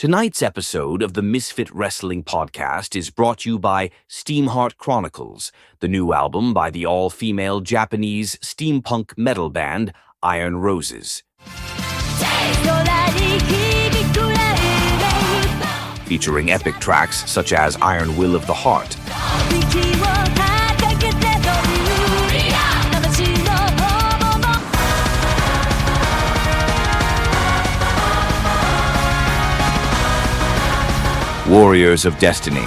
Tonight's episode of the Misfit Wrestling Podcast is brought to you by Steamheart Chronicles, the new album by the all-female Japanese steampunk metal band Iron Roses. Featuring epic tracks such as Iron Will of the Heart, Warriors of Destiny,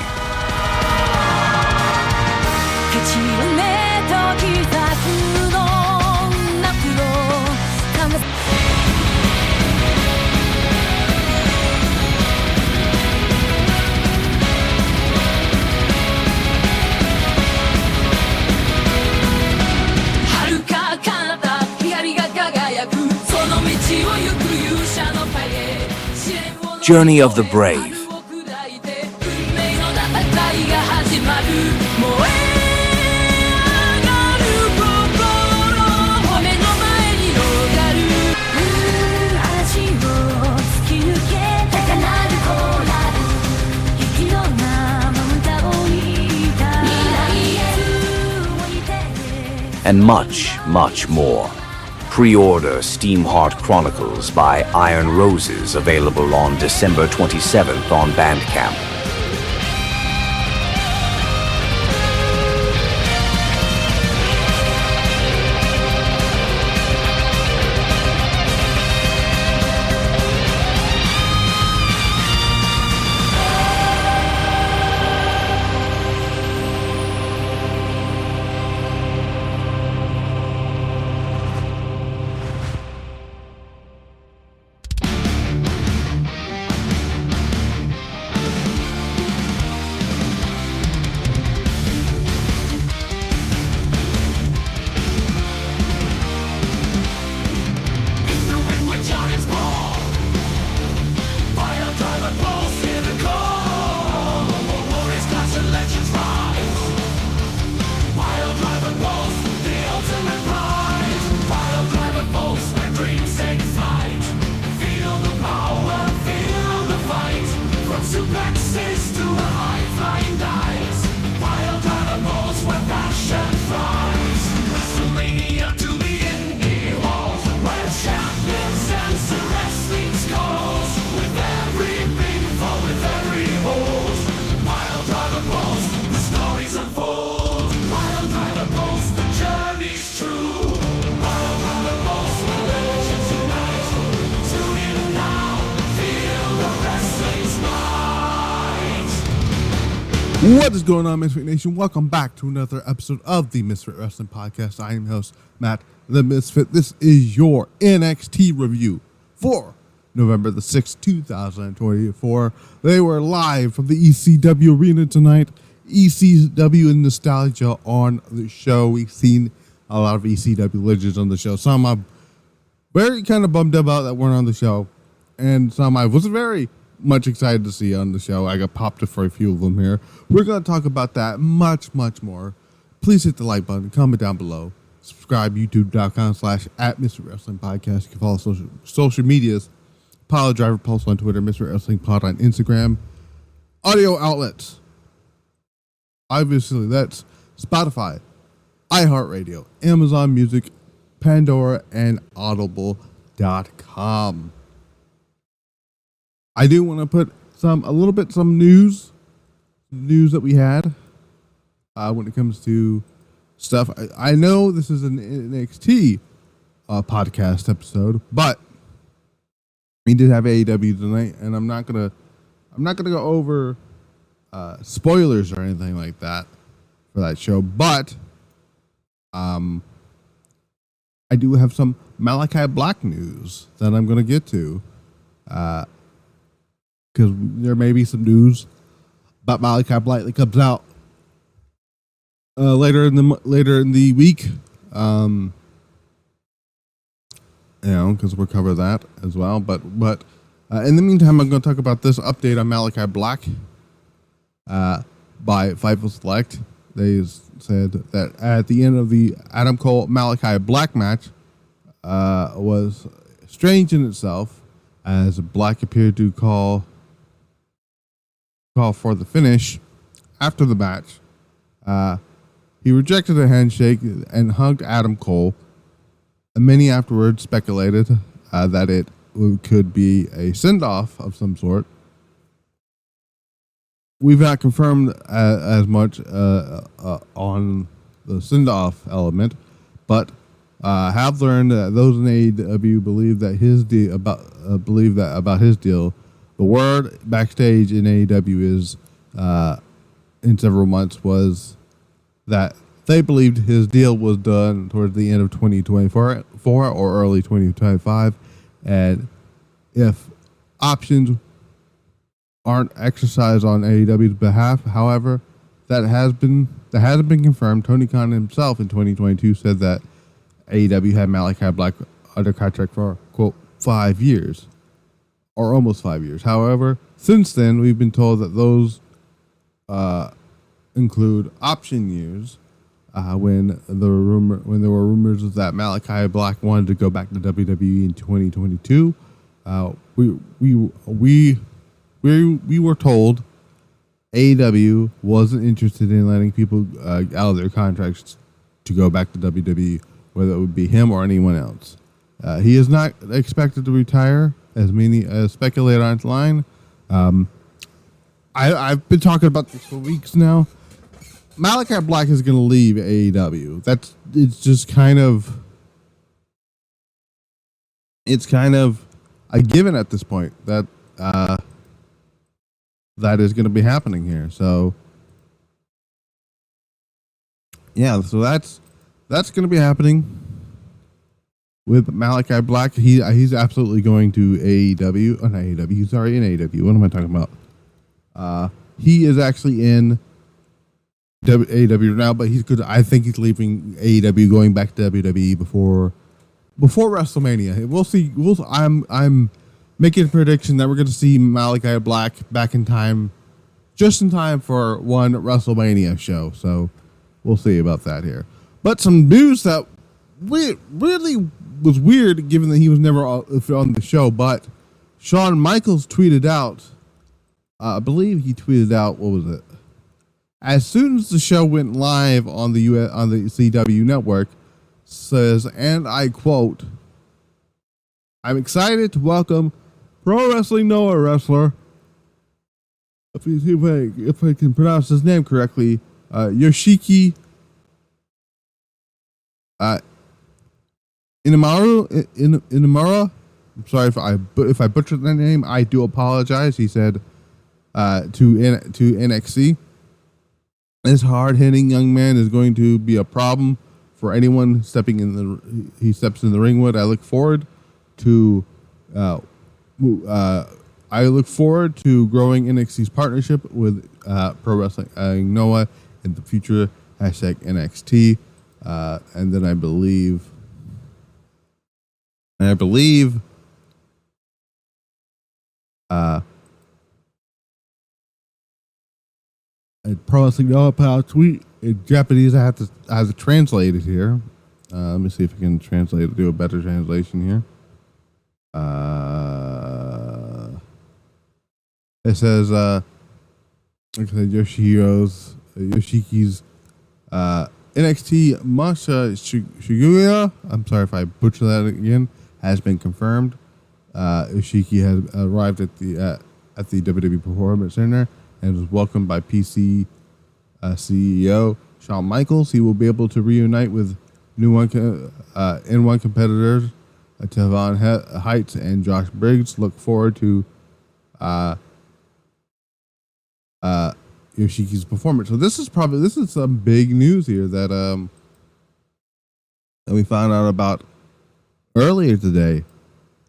Journey of the Brave, and much, much more. Pre-order Steamheart Chronicles by Iron Roses, available on December 27th on Bandcamp. What is going on, Misfit Nation? Welcome back to another episode of the Misfit Wrestling Podcast. I am your host, Matt the Misfit. This is your NXT review for November the 6th, 2024. They were live from the ECW Arena tonight. ECW and nostalgia on the show. We've seen a lot of ECW legends on the show. Some I'm very kind of bummed about that weren't on the show, and some I was very much excited to see on the show. I got popped for a few of them here. We're going to talk about that much more. Please hit the like button, comment down below, subscribe, youtube.com/@MrWrestlingPodcast. You can follow social medias, Pile Driver Pulse on Twitter, Mr. Wrestling Pod on Instagram. Audio outlets, obviously that's Spotify, iHeartRadio, Amazon Music, Pandora, and Audible.com. I do want to put some news that we had when it comes to stuff. I know this is an NXT podcast episode, but we did have AEW tonight, and I'm not gonna go over spoilers or anything like that for that show. But I do have some Malachi Black news that I'm gonna get to. Because there may be some news about Malachi Black that comes out later in the week. Because we'll cover that as well. But in the meantime, I'm going to talk about this update on Malachi Black by Fightful Select. They said that at the end of the Adam Cole Malachi Black match was strange in itself, as Black appeared to call call for the finish after the match. He rejected a handshake and hugged Adam Cole. And many afterwards speculated that it could be a send-off of some sort. We've not confirmed as much on the send-off element, but have learned that those in AEW believe that about his deal. The word backstage in AEW is in several months was that they believed his deal was done towards the end of 2024 or early 2025, and if options aren't exercised on AEW's behalf, however, that hasn't been confirmed. Tony Khan himself in 2022 said that AEW had Malachi Black under contract for, quote, 5 years, or almost 5 years. However, since then, we've been told that those include option years. When there were rumors that Malachi Black wanted to go back to WWE in 2022, we were told AEW wasn't interested in letting people out of their contracts to go back to WWE, whether it would be him or anyone else. He is not expected to retire, as many speculate online. I've been talking about this for weeks now. Malachi Black is going to leave AEW. It's kind of a given at this point that that is going to be happening here. So yeah, so that's going to be happening with Malachi Black. He's absolutely going to AEW. Oh, not AEW. He's already in AEW. What am I talking about? He is actually in AEW now, but I think he's leaving AEW, going back to WWE before WrestleMania. We'll see. I'm making a prediction that we're going to see Malachi Black back in time, just in time for one WrestleMania show. So we'll see about that here. But some news that really was weird, given that he was never on the show. But Shawn Michaels tweeted out, I believe he tweeted out, what was it? As soon as the show went live on the CW network, says, and I quote, "I'm excited to welcome Pro Wrestling Noah wrestler, if I can pronounce his name correctly, Yoshiki Inamura. I'm sorry if I butchered that name. I do apologize." He said to NXT. This hard-hitting young man is going to be a problem for anyone he steps in the ring with. I look forward to growing NXT's partnership with Pro Wrestling Noah in the future. #NXT. And then I believe Pro Wrestling Noah put out a tweet in Japanese. I have to translate it here. Let me see if I can do a better translation here. It says, Yoshiki's NXT Masha Shiguya, I'm sorry if I butcher that again, has been confirmed. Yoshiki has arrived at the WWE Performance Center and was welcomed by PC CEO Shawn Michaels. He will be able to reunite with N1 competitors Tevon Heights and Josh Briggs. Look forward to Yoshiki's performance. So this is some big news here that we found out about earlier today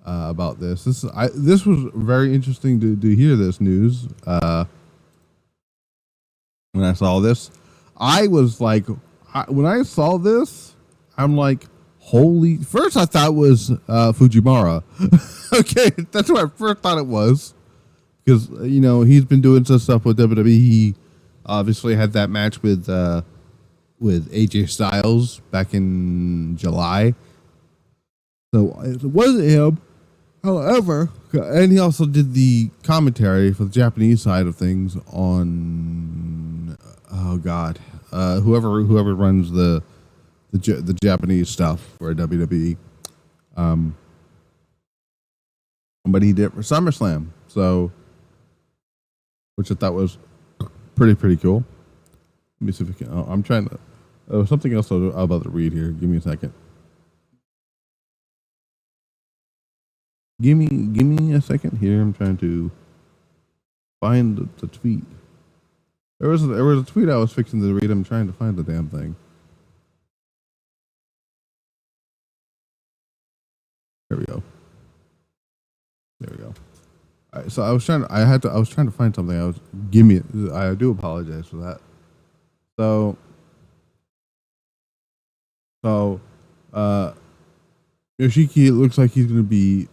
about this. This was very interesting to hear this news. When I saw this, I was like, when I saw this, I'm like, holy! First, I thought it was Fujimura. Okay, that's what I first thought it was, because he's been doing some stuff with WWE. He obviously had that match with AJ Styles back in July, so it wasn't him. However, and he also did the commentary for the Japanese side of things on, whoever runs the Japanese stuff for WWE. But he did it for SummerSlam, so, which I thought was pretty cool. Let me see if I can. I'm trying to. Something else I'm about to read here. Give me a second. Give me a second here. I'm trying to find the tweet. There was a tweet I was fixing to read. I'm trying to find the damn thing. There we go. All right, so I was trying to find something. I do apologize for that. So Yoshiki, it looks like he's going to be,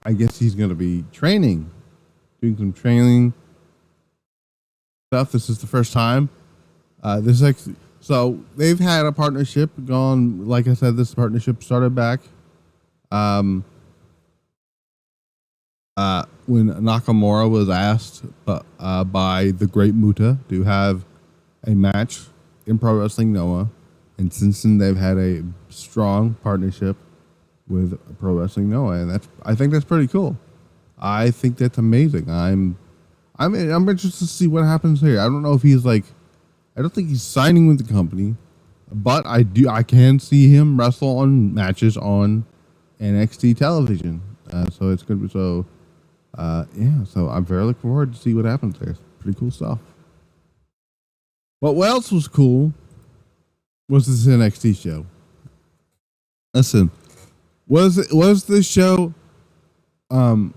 I guess he's going to be doing some training stuff. This is the first time. So they've had a partnership gone. Like I said, this partnership started back when Nakamura was asked by the Great Muta to have a match in Pro Wrestling Noah, and since then they've had a strong partnership with Pro Wrestling Noah, and I think that's pretty cool. I think that's amazing. I'm interested to see what happens here. I don't know if I don't think he's signing with the company, but I can see him wrestle on matches on NXT television. So it's good. So I'm very looking forward to see what happens there. It's pretty cool stuff. But what else was cool was this NXT show. Listen, was this show full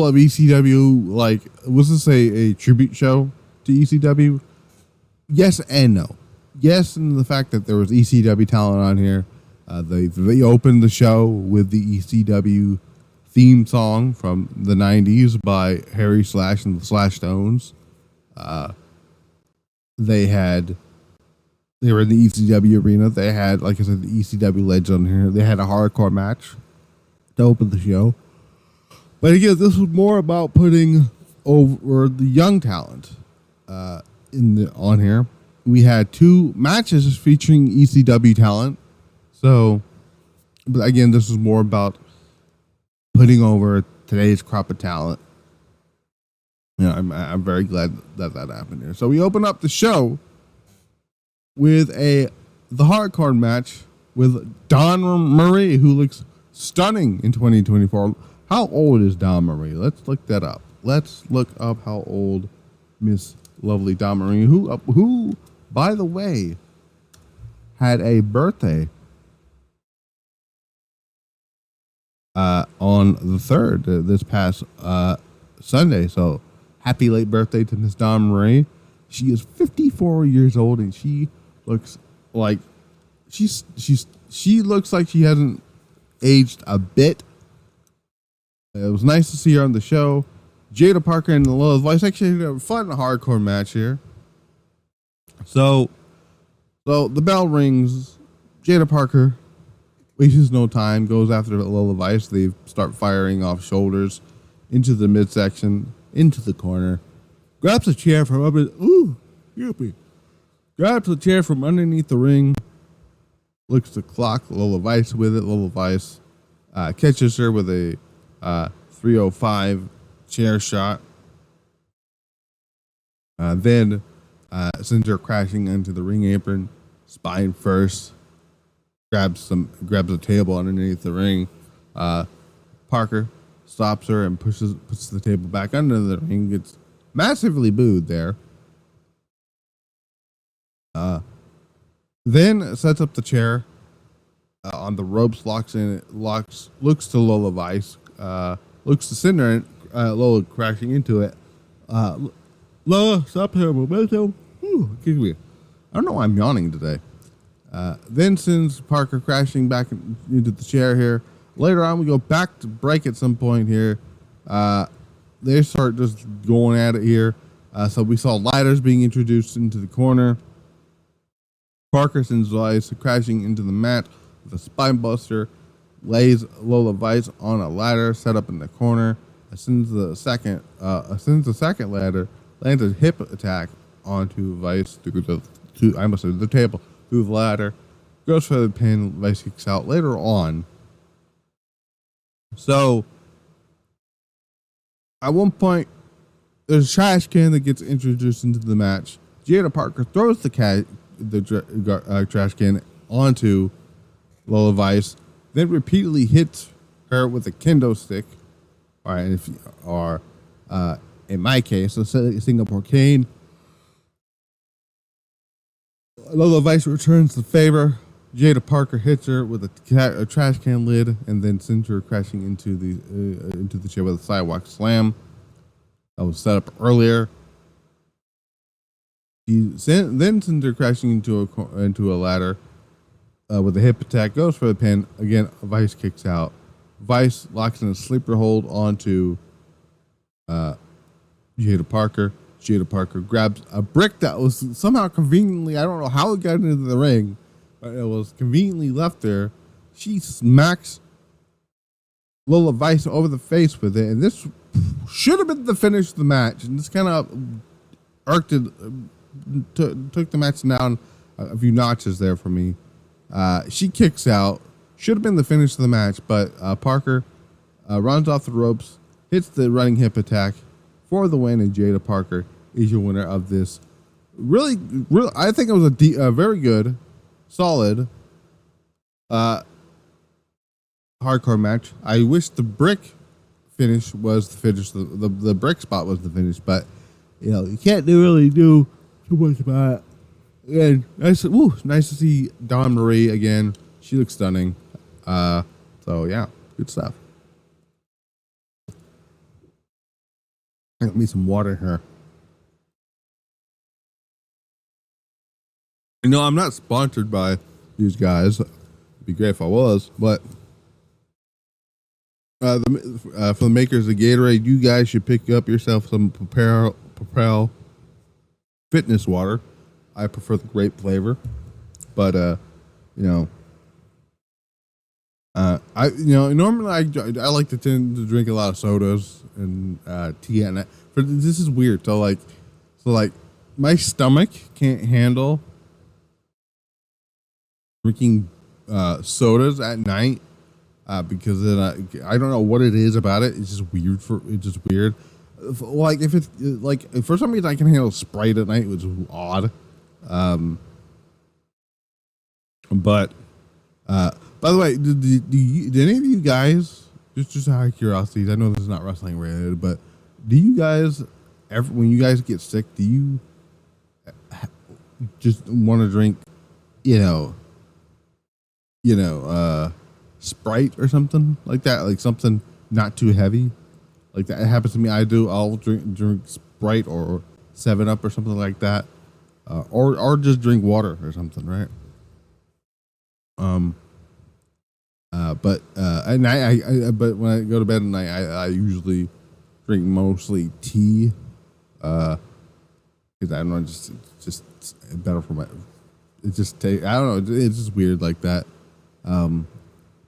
of ECW? Like, was this a tribute show to ECW? Yes and no. Yes, in the fact that there was ECW talent on here. They opened the show with the ECW theme song from the 90s by Harry Slash and the Slash Stones. They were in the ECW Arena. They had, like I said, the ECW legends on here. They had a hardcore match to open the show. But again, this was more about putting over the young talent on here. We had 2 matches featuring ECW talent. So, but again, this is more about putting over today's crop of talent. I'm very glad that happened here. So we open up the show with the hardcore match with Don Marie, who looks stunning in 2024. How old is Don Marie? Let's look that up. Let's look up how old Miss Lovely Don Marie, who, by the way, had a birthday on the 3rd, this past Sunday. So happy late birthday to Miss Don Marie. She is 54 years old, and she looks like she looks like she hasn't aged a bit. It was nice to see her on the show. Jaida Parker and Lola Vice actually had a fun hardcore match here. So the bell rings. Jaida Parker wastes no time, goes after Lola Vice. They start firing off shoulders into the midsection, into the corner. Grabs a chair from grabs a chair from underneath the ring. Looks to clock Lola Vice with it. Lola Vice catches her with a 305 chair shot. Then sends her crashing into the ring apron, spine first. Grabs a table underneath the ring. Parker stops her and puts the table back under the ring. Gets massively booed there. Then sets up the chair on the ropes, looks to Lola Vice, looks to Cinder, and Lola crashing into it. Lola, stop her momentum. Excuse me. I don't know why I'm yawning today. Then sends Parker crashing back into the chair here. Later on, we go back to break at some point here. They start just going at it here. So we saw ladders being introduced into the corner. Parker sends Vice crashing into the mat with a spine buster. lays Lola Vice on a ladder set up in the corner. Ascends the second ladder, lands a hip attack onto Vice through the table, through the ladder, goes for the pin. Vice kicks out later on. So at one point, there's a trash can that gets introduced into the match. Jaida Parker throws the trash can onto Lola Vice, then repeatedly hits her with a kendo stick, or in my case, a Singapore cane. Lola Vice returns the favor. Jaida Parker hits her with a trash can lid and then sends her crashing into the chair with a sidewalk slam. That was set up earlier. He then sends her crashing into a ladder with a hip attack. Goes for the pin. Again, Vice kicks out. Vice locks in a sleeper hold onto Jaida Parker. Jaida Parker grabs a brick that was somehow conveniently, I don't know how it got into the ring, but it was conveniently left there. She smacks Lola Vice over the face with it, and this should have been the finish of the match, and this kind of irked it, took the match down a few notches there for me. She kicks out. Should have been the finish of the match, but Parker runs off the ropes, hits the running hip attack for the win, and Jaida Parker is your winner of this. Really, I think it was a very good, solid, hardcore match. I wish the brick finish was the finish. The brick spot was the finish, but you can't really do too much about it. And nice to see Dawn Marie again. She looks stunning. So yeah, good stuff. I got me some water here. I'm not sponsored by these guys. It'd be great if I was, but for the makers of Gatorade, you guys should pick up yourself some Propel Fitness water. I prefer the grape flavor, but normally I like to tend to drink a lot of sodas and tea, and this is weird. So my stomach can't handle drinking sodas at night because then I don't know what it is about it. It's just weird. It's just weird. Like if it's like for some reason I can handle Sprite at night, which is odd. But by the way, did any of you guys, just out of curiosity, I know this is not wrestling related, but do you guys ever, when you guys get sick, do you just want to drink, Sprite or something like that, like something not too heavy? Like that, it happens to me. I'll drink Sprite or 7-Up or something like that, or just drink water or something, right? But when I go to bed at night, I usually drink mostly tea, because I don't know, just better for my. It just I don't know. It's just weird like that.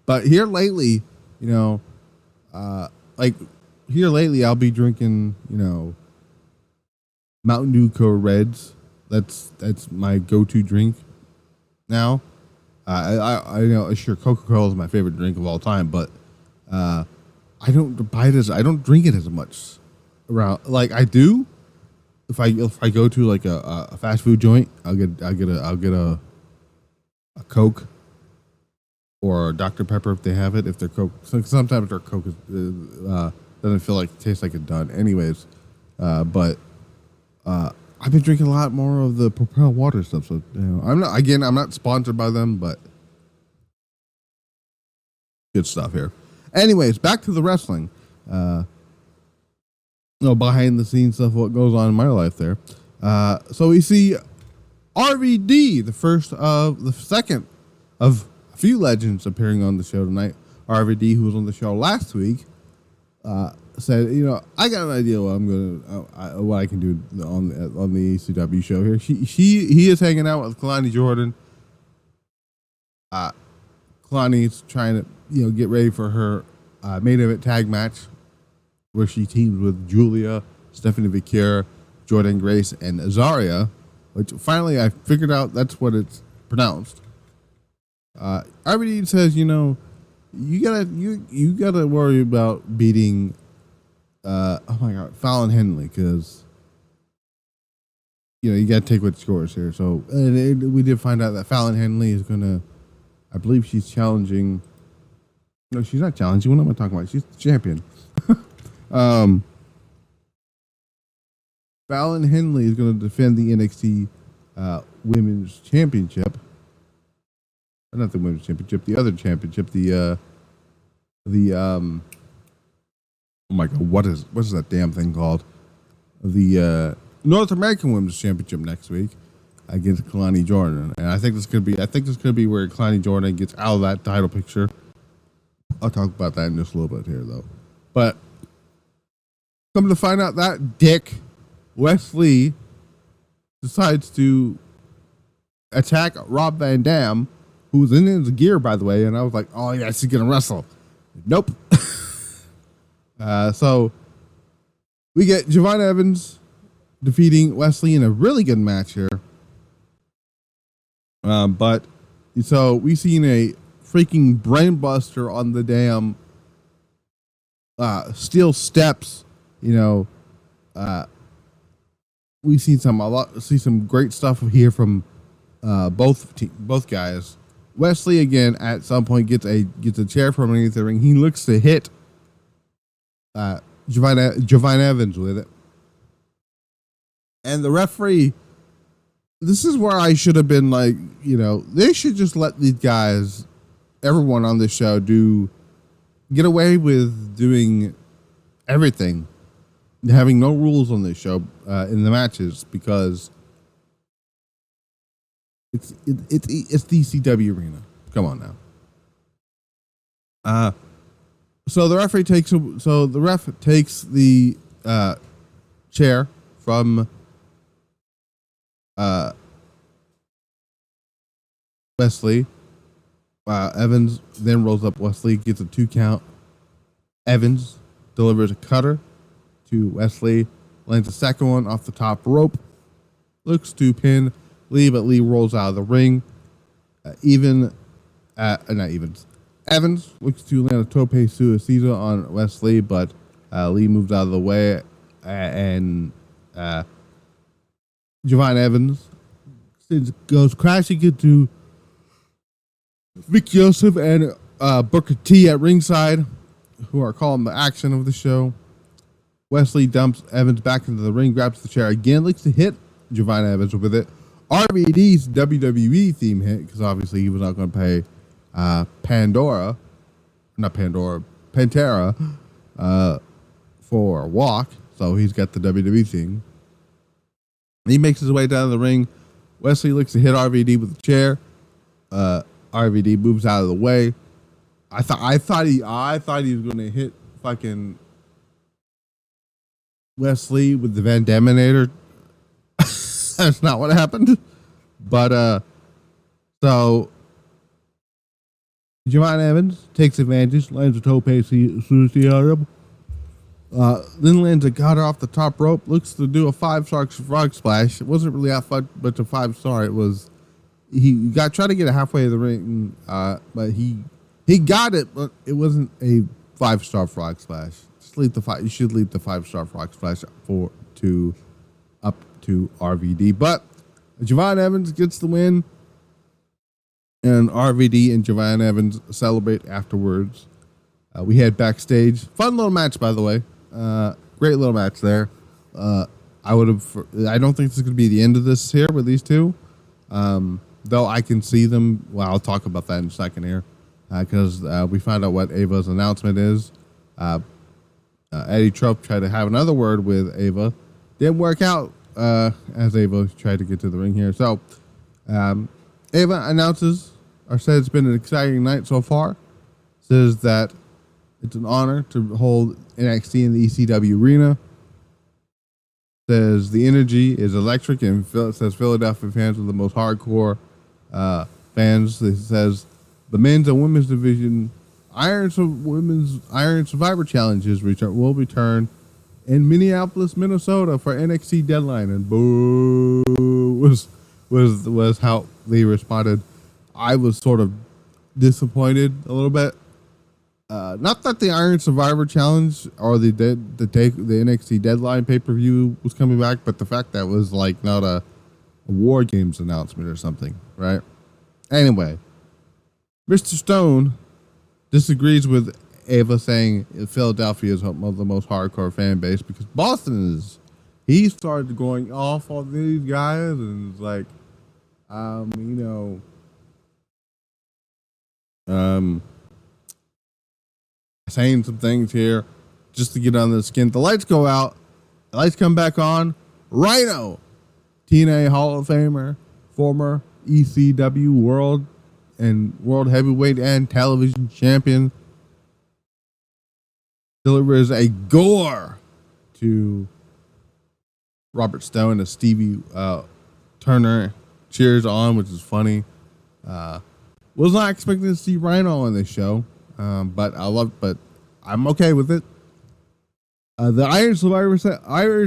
But here lately, I'll be drinking, Mountain Dew Code Reds. That's my go-to drink now. I know, sure, Coca-Cola is my favorite drink of all time, but I don't drink it as much around. Like I do, if I go to like a fast food joint, I'll get a Coke or Dr. Pepper if they have it. If their Coke, sometimes their Coke doesn't feel like, tastes like it's done. Anyways, but I've been drinking a lot more of the Propel water stuff. So I'm not sponsored by them, but good stuff here. Anyways, back to the wrestling. Behind the scenes stuff, what goes on in my life there. So we see RVD, the second of a few legends appearing on the show tonight. RVD, who was on the show last week, said, I got an idea what I can do on the ECW show here. He is hanging out with Kalani Jordan. Kalani's trying to get ready for her main event tag match, where she teams with Julia, Stephanie Vicure, Jordan Grace, and Zaria, which finally I figured out that's what it's pronounced. RVD says, you gotta worry about beating Fallon Henley, because you gotta take what scores here. So we did find out that Fallon Henley is gonna, I believe she's challenging. No, she's not challenging. What am I talking about? She's the champion. Fallon Henley is going to defend the NXT Women's Championship. Not the Women's Championship, the other championship. Oh my God, what is that damn thing called? The North American Women's Championship next week against Kalani Jordan, and I think this could be where Kalani Jordan gets out of that title picture. I'll talk about that in just a little bit here, though. But come to find out, that dick Wes Lee decides to attack Rob Van Dam, who's in his gear, by the way, and I was like, oh yes, he's gonna wrestle. Nope. So we get Javon Evans defeating Wes Lee in a really good match here. But so we seen a freaking brainbuster on the damn steel steps. We see some great stuff here from both guys. Wes Lee again at some point gets a chair from underneath the ring. He looks to hit Javon Evans with it, and the referee. This is where I should have been like, they should just let these guys, everyone on this show, get away with doing everything, having no rules on this show in the matches, because it's the ECW Arena. Come on now. So the ref takes the chair from Wes Lee. Evans then rolls up Wes Lee, gets a 2 count. Evans delivers a cutter to Wes Lee, lands a second one off the top rope, looks to pin Lee, but Lee rolls out of the ring. Evans looks to land a tope suicida on Wes Lee, but Lee moves out of the way, and Javon Evans goes crashing into Vic Joseph and Booker T at ringside, who are calling the action of the show. Wes Lee dumps Evans back into the ring, grabs the chair again, looks to hit Javon Evans with it. RVD's WWE theme hit, because obviously he was not going to pay Pantera for a walk, so he's got the WWE theme. He makes his way down the ring. Wes Lee looks to hit RVD with a chair. RVD moves out of the way. I thought he was going to hit fucking Wes Lee with the Van Daminator. That's not what happened. But so Javon Evans takes advantage, lands a tope suicida on him. Then lands a cutter off the top rope, looks to do a 5-star frog splash. It wasn't really that fun, but the 5-star, it was. He tried to get it halfway to the ring, but he got it, but it wasn't a 5-star frog splash. You should leave the 5-star frog splash up to RVD. But Javon Evans gets the win, and RVD and Javon Evans celebrate afterwards. We head backstage. Fun little match, by the way. Great little match there. I don't think this is going to be the end of this here with these two. Though I can see them. Well, I'll talk about that in a second here, because we found out what Ava's announcement is. Eddie Trope tried to have another word with Ava. Didn't work out as Ava tried to get to the ring here. So Ava announces, or says it's been an exciting night so far. Says that it's an honor to hold NXT in the ECW Arena. Says the energy is electric, and says Philadelphia fans are the most hardcore fans. It says the men's and women's division Women's Iron Survivor Challenges will return in Minneapolis, Minnesota for NXT Deadline, and boo was how they responded. I was sort of disappointed a little bit. Not that the Iron Survivor Challenge or the NXT Deadline pay-per-view was coming back, but the fact that was like not a War Games announcement or something, right? Anyway, Mr. Stone disagrees with Ava, saying Philadelphia is the most hardcore fan base because Boston is. He started going off on these guys and it's like, saying some things here just to get under the skin. The lights go out. The lights come back on. Rhyno, TNA Hall of Famer, former ECW World Heavyweight and Television Champion, delivers a gore to Robert Stone as Stevie Turner cheers on, which is funny. Was not expecting to see Rhyno on this show, but I'm okay with it. The Iron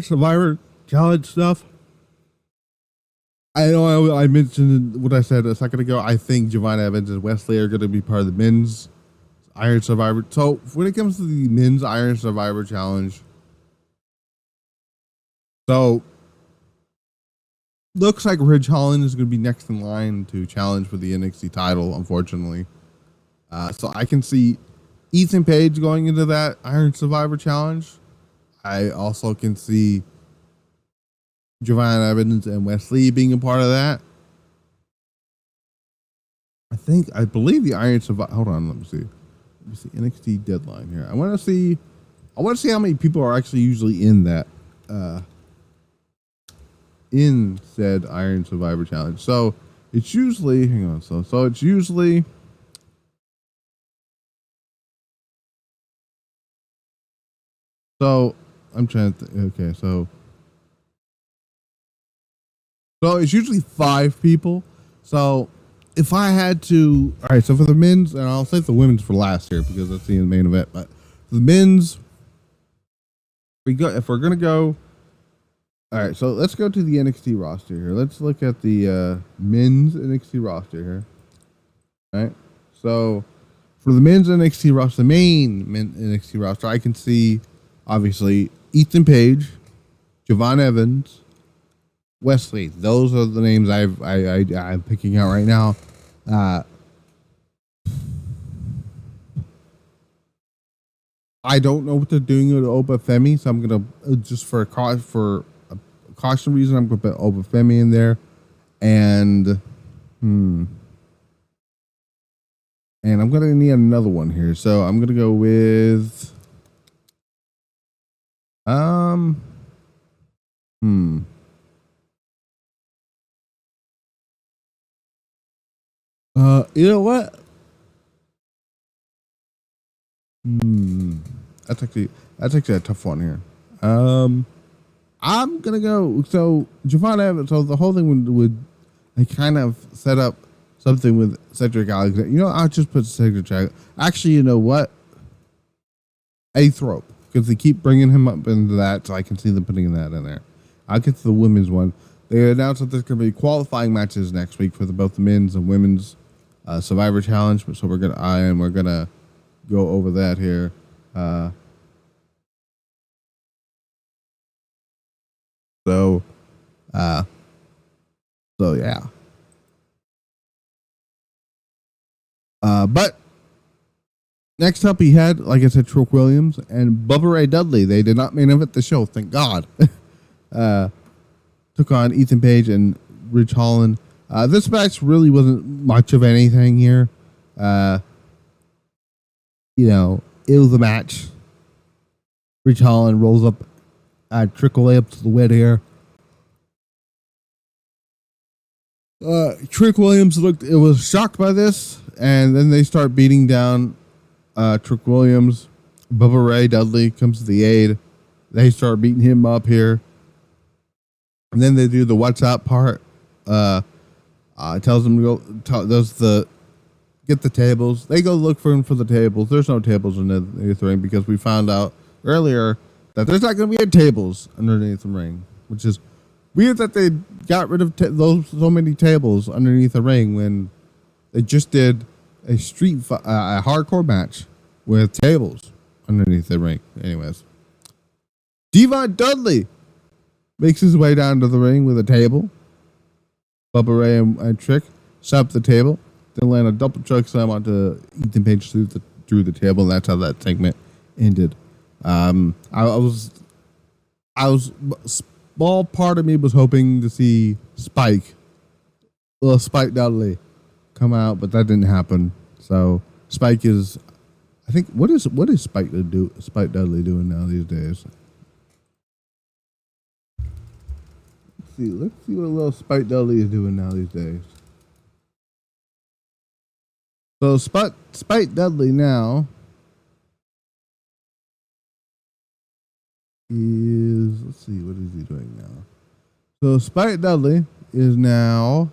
Survivor Challenge stuff. I know I mentioned what I said a second ago. I think Javon Evans and Wes Lee are going to be part of the men's Iron Survivor. So when it comes to the men's Iron Survivor Challenge, so looks like Ridge Holland is going to be next in line to challenge for the NXT title, unfortunately. So I can see Ethan Page going into that Iron Survivor Challenge. I also can see Javon Evans and Wes Lee being a part of that. I believe the Iron Survivor. Hold on, let me see NXT Deadline here. I want to see how many people are actually usually in that in said Iron Survivor Challenge. So it's usually so it's usually I'm trying to okay, so it's usually 5 people. So if I had to, all right, so for the men's, and I'll save the women's for last here because that's the main event, but for the men's, if we're going to go, all right, so let's go to the NXT roster here. Let's look at the men's NXT roster here. All right, so for the men's NXT roster, the main NXT roster, I can see, obviously, Ethan Page, Javon Evans, Wes Lee. Those are the names I'm picking out right now. I don't know what they're doing with Oba Femi, so I'm gonna just for a caution reason, I'm gonna put Oba Femi in there, and I'm gonna need another one here, so I'm gonna go with you know what? That's actually a tough one here. I'm gonna go. So Javon Evans. So the whole thing would I kind of set up something with Cedric Alexander. You know, I'll just put Cedric. Actually, you know what? Athrope, because they keep bringing him up into that, so I can see them putting that in there. I'll get to the women's one. They announced that there's going to be qualifying matches next week for both the men's and women's Survivor Challenge. So we're gonna go over that here. So yeah. But next up, he had, like I said, Trick Williams and Bubba Ray Dudley. They did not main event the show, thank God. Took on Ethan Page and Ridge Holland. This match really wasn't much of anything here. You know, it was a match. Ridge Holland rolls up, trickle up to the wet hair. Trick Williams was shocked by this, and then they start beating down Trick Williams. Bubba Ray Dudley comes to the aid. They start beating him up here. And then they do the what's up part. Tells him to go, does the get the tables. They go look for the tables. There's no tables underneath the ring because we found out earlier that there's not going to be any tables underneath the ring, which is weird that they got rid of so many tables underneath the ring when they just did a a hardcore match with tables underneath the ring. Anyways, Devon Dudley makes his way down to the ring with a table. Bubba Ray and Trick set up the table, then land a double choke slam onto Ethan Page through the table, and that's how that segment ended. Small part of me was hoping to see little Spike Dudley come out, but that didn't happen. So Spike is, I think, what is Spike Dudley doing now these days? Let's see what little Spike Dudley is doing now these days. So Spike Dudley now is, let's see, what is he doing now? So Spike Dudley is now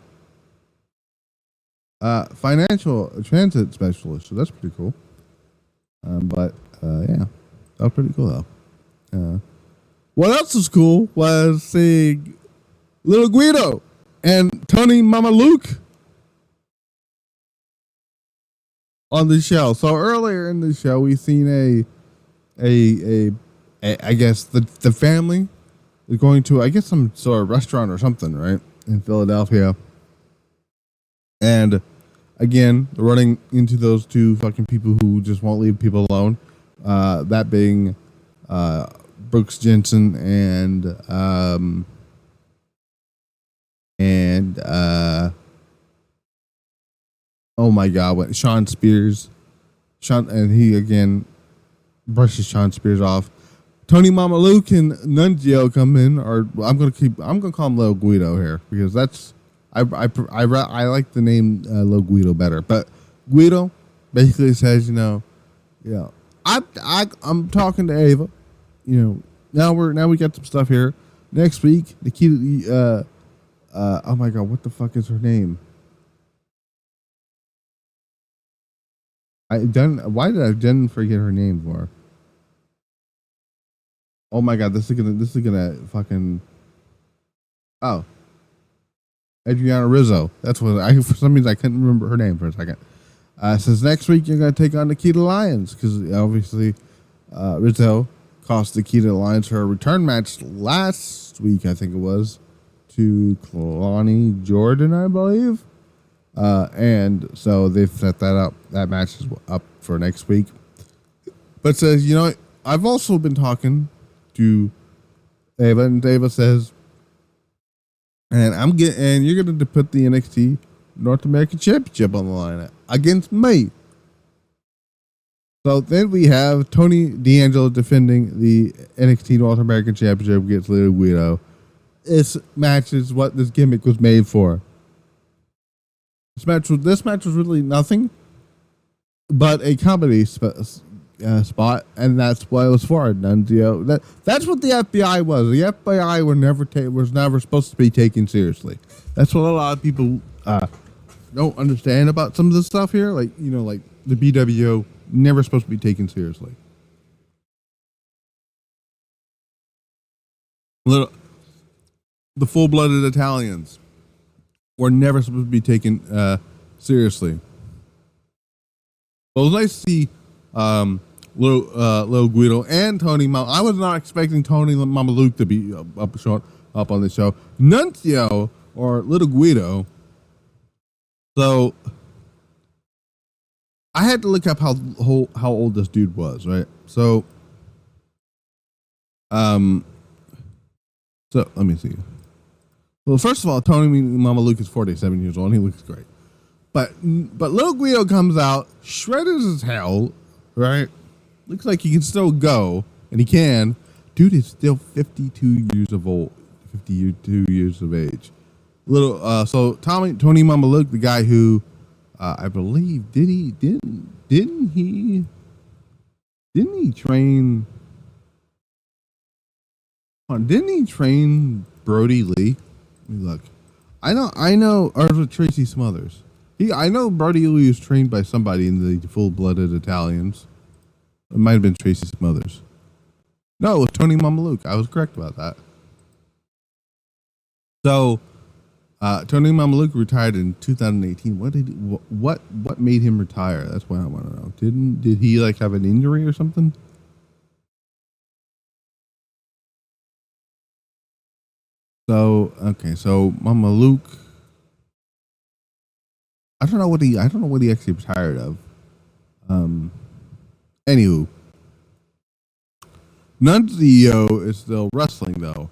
financial transit specialist, so that's pretty cool. Yeah, that was pretty cool though. What else was cool was seeing Little Guido and Tony Mamaluke on the show. So earlier in the show, we seen a I guess the family is going to, I guess, some sort of restaurant or something, right, in Philadelphia. And again, running into those two fucking people who just won't leave people alone. That being Brooks Jensen and oh my God, what Sean Spears. And he again brushes Sean Spears off. Tony Mamaluke and Nunzio come in, or I'm gonna call him Lil Guido here because that's I like the name Lil Guido better. But Guido basically says, I'm talking to Ava. Now we got some stuff here. Next week, Nikita, oh my God, what the fuck is her name? Why did I forget her name for? Oh my God, this is gonna fucking, oh, Adriana Rizzo. That's what for some reason I couldn't remember her name for a second. Says next week you're gonna take on Nikita Lyons because obviously Rizzo cost Nikita Lyons her return match last week, I think it was, to Kalani Jordan, I believe. And so they've set that up. That match is up for next week. But says, I've also been talking to Ava, and Ava says, and you're going to put the NXT North American Championship on the line against me. So then we have Tony D'Angelo defending the NXT North American Championship against Little Guido. This match is what this gimmick was made for. This match was really nothing but a comedy spot, and that's what it was for. Nunzio. That's what the FBI was. The FBI was never supposed to be taken seriously. That's what a lot of people don't understand about some of the stuff here. Like the BWO never supposed to be taken seriously. The full-blooded Italians were never supposed to be taken seriously. Well, it was nice to see Lil Guido and Tony. I was not expecting Tony Mamaluke to be up on the show. Nunzio or Little Guido. So I had to look up how old this dude was, right? So let me see. Well, first of all, Tony Mamaluke is 47 years old and he looks great. But Little Guido comes out, shredded as hell, right? Looks like he can still go, and he can. Dude is still 52 years of age. So Tony Mamaluke, the guy who I believe didn't he train? Didn't he train Brody Lee? Let me look. I know, or was it Tracy Smothers? I know Brody Lee was trained by somebody in the full-blooded Italians. It might have been Tracy Smothers. No, it was Tony Mamaluke. I was correct about that. So, Tony Mamaluke retired in 2018. What made him retire? That's what I want to know. Did he like have an injury or something? So Mamaluke. I don't know what he actually retired of. Anywho, Nunzio is still wrestling though,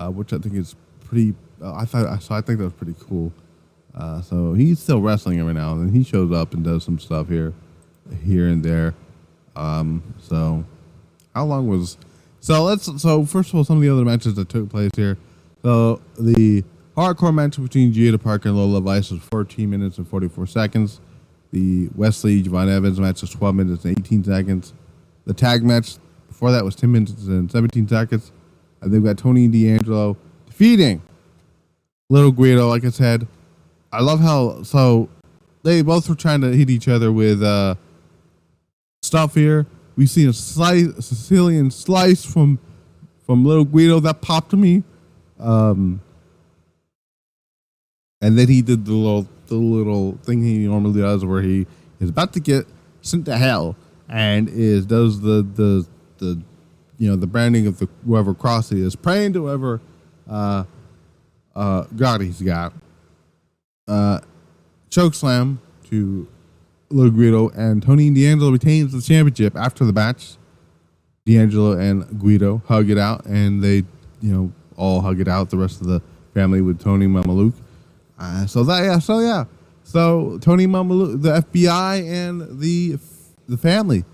which I think is pretty. I think that was pretty cool. So he's still wrestling every now and then. He shows up and does some stuff here and there. So how long was? So first of all, some of the other matches that took place here. So the hardcore match between Jaida Parker and Lola Vice was 14 minutes and 44 seconds. The Wes Lee Javon Evans match was 12 minutes and 18 seconds. The tag match before that was 10 minutes and 17 seconds. And they've got Tony D'Angelo defeating Little Guido. Like I said, I love how they both were trying to hit each other with stuff here. We've seen a Sicilian slice from Little Guido that popped me. And then he did the little thing he normally does, where he is about to get sent to hell, and does the branding of the whoever cross he is, praying to whoever God he's got. Choke slam to Little Guido, and Tony D'Angelo retains the championship after the match. D'Angelo and Guido hug it out, and they all hug it out. The rest of the family with Tony Mamaluke. So Tony Mamaluke, the FBI, and the family.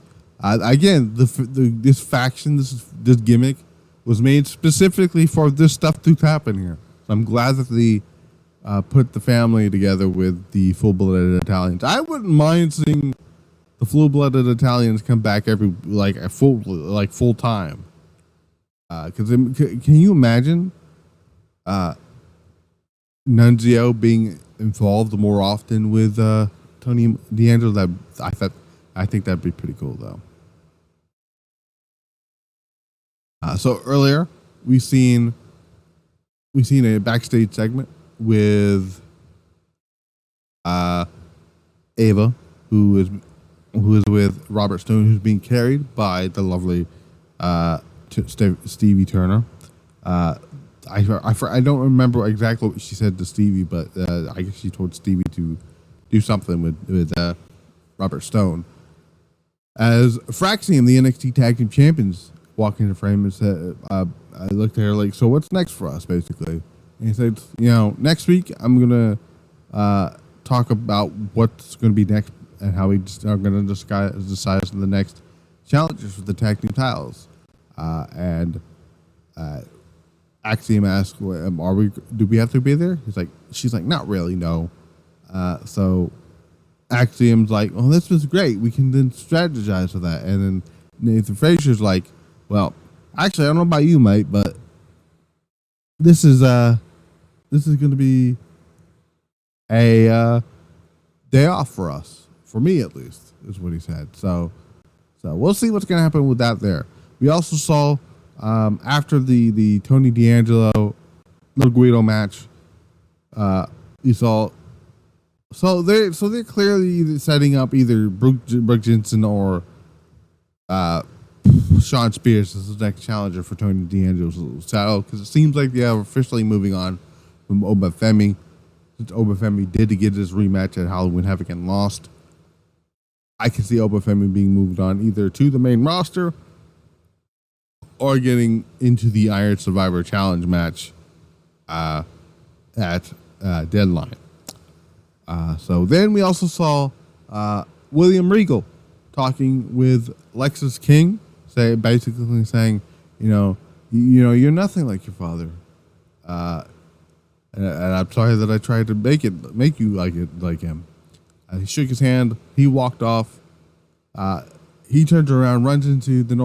Again, this faction, this gimmick was made specifically for this stuff to happen here. So I'm glad that they put the family together with the full-blooded Italians. I wouldn't mind seeing the full-blooded Italians come back full time. Because can you imagine Nunzio being involved more often with Tony D'Angelo? I think that'd be pretty cool though. So earlier we seen a backstage segment with Ava, who is with Robert Stone, who's being carried by the lovely Stevie Turner. I don't remember exactly what she said to Stevie, but I guess she told Stevie to do something with Robert Stone. As Fraxium, the NXT Tag Team Champions, walked into frame and said, I looked at her like, so what's next for us, basically? And he said, next week I'm going to talk about what's going to be next and how we are going to decide on the next challengers for the tag team titles. And Axiom asked, do we have to be there? She's like, not really, no. So Axiom's like, oh, this was great. We can then strategize for that. And then Nathan Frazier's like, well, actually, I don't know about you, mate, but this is going to be a day off for us, for me at least, is what he said. So we'll see what's going to happen with that there. We also saw after the Tony D'Angelo Little Guido match, you saw. So they're clearly setting up either Brooke Jensen or Sean Spears as the next challenger for Tony D'Angelo's title, because it seems like they are officially moving on from Obafemi, since Obafemi did to get his rematch at Halloween Havoc and lost. I can see Obafemi being moved on either to the main roster or getting into the Iron Survivor Challenge match at Deadline. So then we also saw William Regal talking with Lexus King, basically saying, you're nothing like your father, and I'm sorry that I tried to make you like him. He shook his hand. He walked off. He turns around, runs into the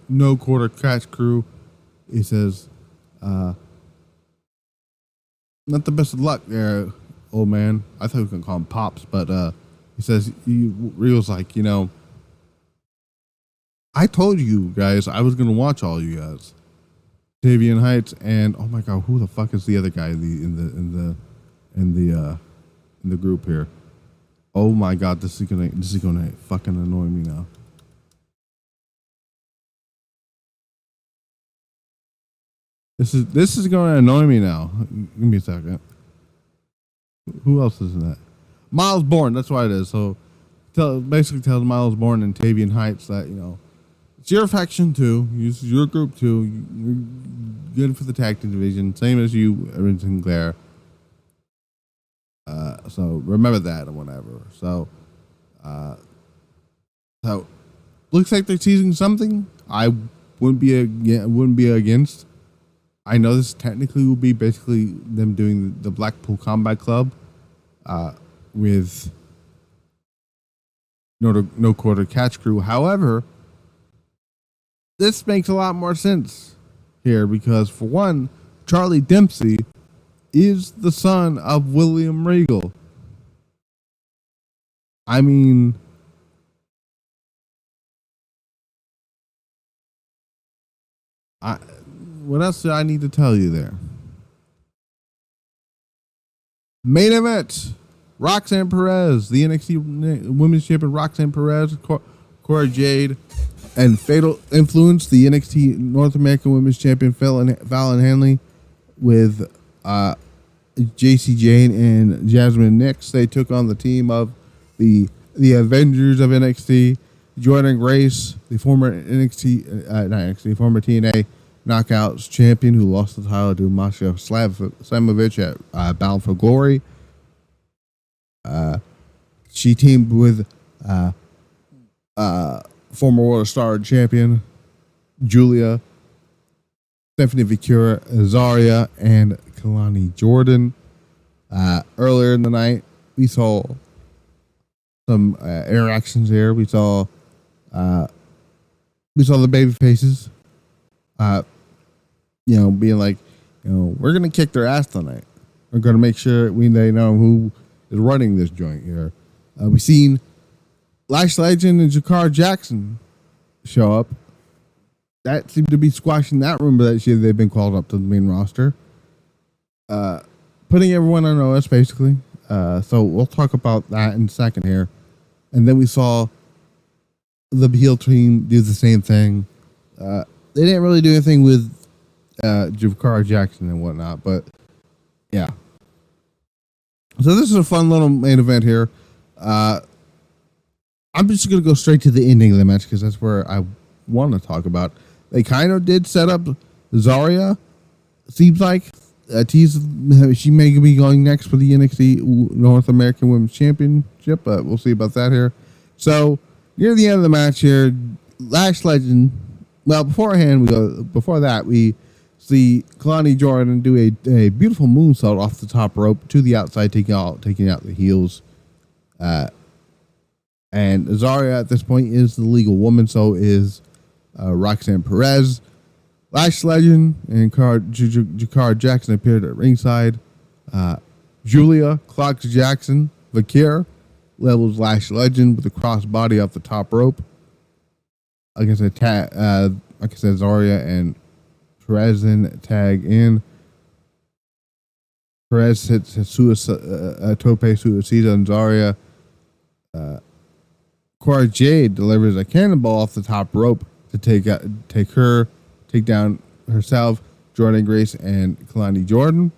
no quarter catch crew. He says, "Not the best of luck there, old man. I thought we could call him Pops, but he says, Rio's like, I told you guys I was gonna watch all you guys. Tavian Heights and oh my god, who the fuck is the other guy in the group here? Oh my god, this is gonna fucking annoy me now. This is gonna annoy me now. Give me a second. Who else is in that? Miles Bourne, that's what it is. So basically tells Miles Bourne and Tavian Heights that, it's your faction too. It's your group too. You're good for the tag team division, same as you, Erin Sinclair. So remember that or whatever. So looks like they're teasing something. I wouldn't be against. I know this technically will be basically them doing the Blackpool Combat Club with no quarter catch crew. However, this makes a lot more sense here because, for one, Charlie Dempsey is the son of William Regal. I mean, what else do I need to tell you there? Main event: Roxanne Perez, the NXT Women's Champion Roxanne Perez, Cora Jade, and Fatal Influence, the NXT North American Women's Champion Fallon Henley, with JC Jane and Jasmine Nix. They took on the team of the Avengers of NXT, Jordan Grace, the former former TNA Knockouts champion who lost the title to Masha Slamovich at Bound for Glory. She teamed with former World Star champion Julia, Stephanie Vicura, Zaria, and Kalani Jordan. Earlier in the night, we saw some interactions here. We saw the baby faces, being like, we're gonna kick their ass tonight. We're gonna make sure they know who is running this joint here. We've seen Lash Legend and Jakar Jackson show up. That seemed to be squashing that rumor that they've been called up to the main roster. Putting everyone on OS, basically. So we'll talk about that in a second here. And then we saw the heel team do the same thing. They didn't really do anything with Jakar Jackson and whatnot, but yeah. So this is a fun little main event here. I'm just going to go straight to the ending of the match because that's where I want to talk about. They kind of did set up Zaria. Seems like she may be going next for the NXT North American Women's Championship, but we'll see about that here. So near the end of the match here, Lash Legend. Well, before that, we see Kalani Jordan do a beautiful moonsault off the top rope to the outside, taking out the heels. And Zaria at this point is the legal woman, so is Roxanne Perez. Lash Legend and Jakar Jackson appeared at ringside. Julia clocks Jackson. Vakir levels Lash Legend with a crossbody off the top rope. Like I said, Zaria and Perez tag in. Perez hits a tope suicida on Zaria. Cora Jade delivers a cannonball off the top rope to take down herself, Jordan Grace, and Kalani Jordan.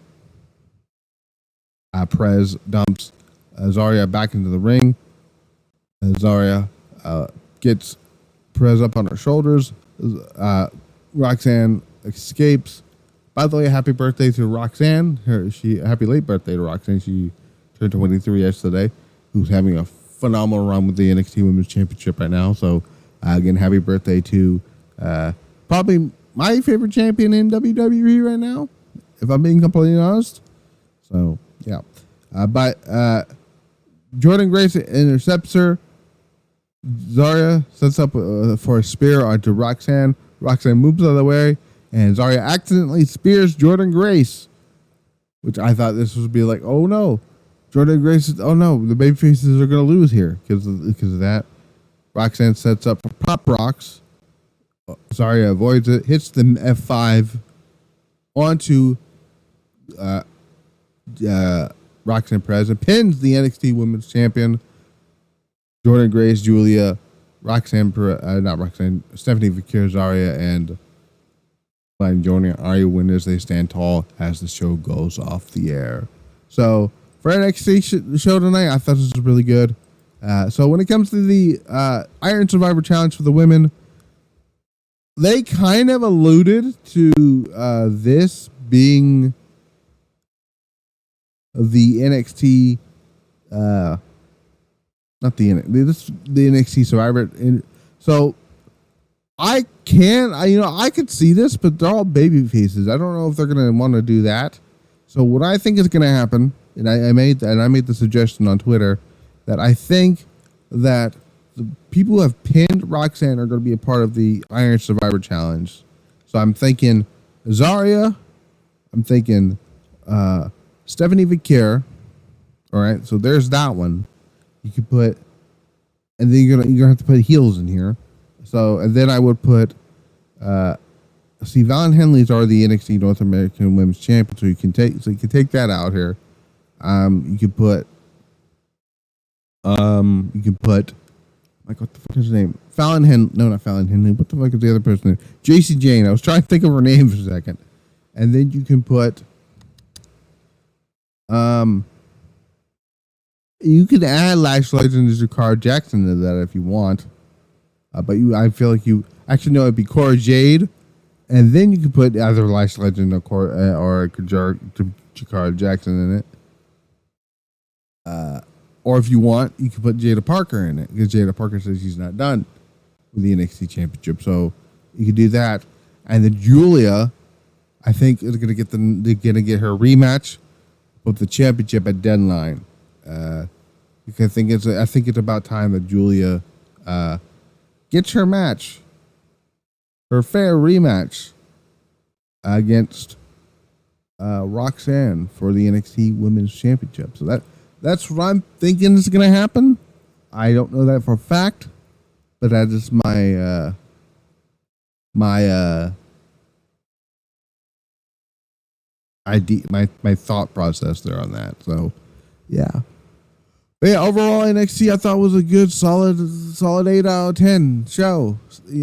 Perez dumps Zaria back into the ring. Zaria gets Perez up on her shoulders. Roxanne escapes. By the way, happy birthday to Roxanne. Happy late birthday to Roxanne. She turned 23 yesterday. Who's having a phenomenal run with the NXT Women's Championship right now. So again, happy birthday to probably my favorite champion in WWE right now, if I'm being completely honest. So yeah, but Jordan Grace intercepts her. Zaria sets up for a spear onto Roxanne. Roxanne moves out of the way, and Zaria accidentally spears Jordan Grace, which I thought this would be like, oh no, Jordan Grace says, oh no, the babyfaces are going to lose here because of that. Roxanne sets up for Pop Rocks. Zaria avoids it, hits the F5 onto Roxanne Perez and pins the NXT Women's Champion. Jordan Grace, Julia, Stephanie Victor, Zaria, and joining Ari winners. They stand tall as the show goes off the air. So for NXT show tonight, I thought this was really good. So when it comes to the Iron Survivor Challenge for the women, they kind of alluded to this being the NXT, not the NXT Survivor. So I could see this, but they're all baby faces. I don't know if they're going to want to do that. So what I think is going to happen, and I made the suggestion on Twitter, that I think that the people who have pinned Roxanne are going to be a part of the Iron Survivor Challenge. So I'm thinking Zaria. I'm thinking Stephanie Victor. All right, so there's that one. You could put, and then you're gonna have to put heels in here. So and then I would put, Val Henley's are the NXT North American Women's Champion, so you can take that out here. You could put. Like, what the fuck is her name? Fallon Henley. No, not Fallon Henley. What the fuck is the other person name? JC Jane. I was trying to think of her name for a second. And then you can put, you could add Lash Legend as Jakar Jackson to that if you want. But I feel like you actually know it'd be Cora Jade. And then you could put either Lash Legend or Jakar Jackson in it. Or if you want, you can put Jaida Parker in it because Jaida Parker says she's not done with the NXT Championship. So you could do that. And then Julia, I think, is going to get her rematch with the championship at Deadline. Because I think it's about time that Julia gets her match, her fair rematch against Roxanne for the NXT Women's Championship. So that's what I'm thinking is going to happen. I don't know that for a fact, but that is my idea, my thought process there on that. So, yeah. But yeah, overall NXT I thought was a good, solid 8 out of 10 show.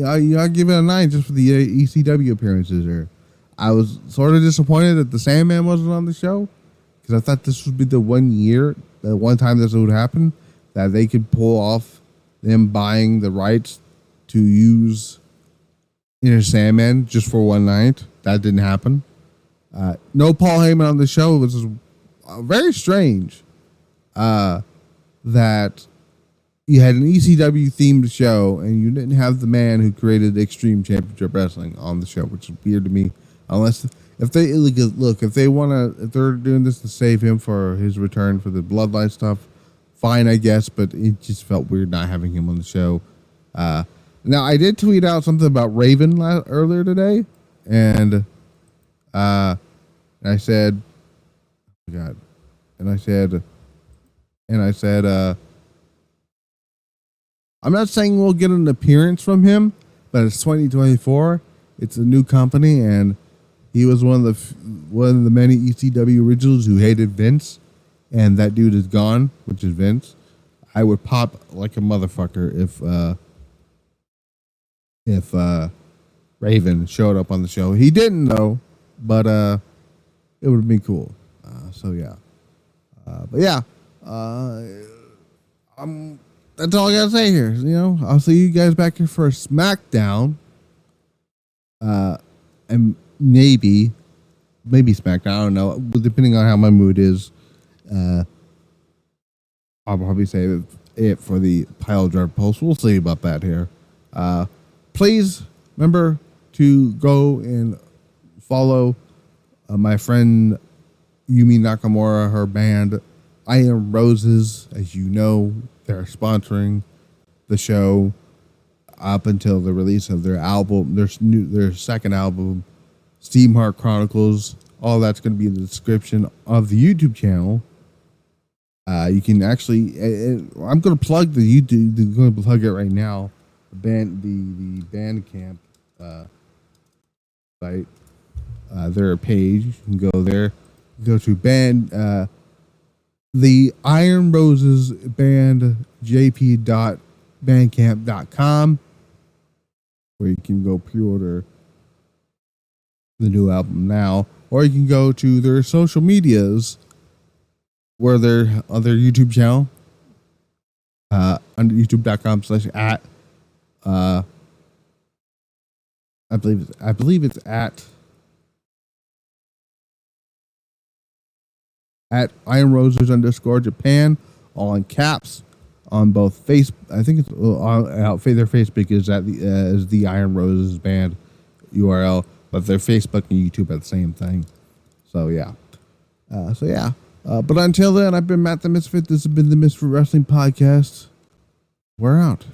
I give it a 9 just for the ECW appearances there. I was sort of disappointed that the Sandman wasn't on the show, because I thought this would be the one time this would happen, that they could pull off them buying the rights to use Inner Sandman just for one night. That didn't happen. No Paul Heyman on the show. It was very strange that you had an ECW themed show and you didn't have the man who created Extreme Championship Wrestling on the show, which is weird to me. Unless if they're doing this to save him for his return for the Bloodline stuff, fine, I guess. But it just felt weird not having him on the show. Now I did tweet out something about Raven earlier today, and I said, oh God, and I said, I'm not saying we'll get an appearance from him, but it's 2024. It's a new company, and he was one of the many ECW originals who hated Vince, and that dude is gone, which is Vince. I would pop like a motherfucker if Raven showed up on the show. He didn't though, but it would have been cool. So yeah, but yeah, that's all I gotta say here. I'll see you guys back here for a SmackDown, and maybe SmackDown. I don't know, depending on how my mood is. I'll probably save it for the pile driver post. We'll see about that here. Please remember to go and follow my friend Yumi Nakamura, her band Iron Roses. As you know, they're sponsoring the show up until the release of their album, their second album, Steamheart Chronicles. All that's going to be in the description of the YouTube channel. You can actually. I'm going to plug the YouTube. I'm going to plug it right now. The Bandcamp site. Their page. You can go there. Go to the Iron Roses Band jp.bandcamp.com, where you can go pre-order the new album now, or you can go to their social medias, where they're on their YouTube channel, under youtube.com/at I believe it's at Iron Roses _Japan, all in caps, on both face. I think it's their Facebook is at the Iron Roses Band URL, but their Facebook and YouTube are the same thing. So yeah. But until then, I've been Matt the Misfit. This has been the Misfit Wrestling Podcast. We're out.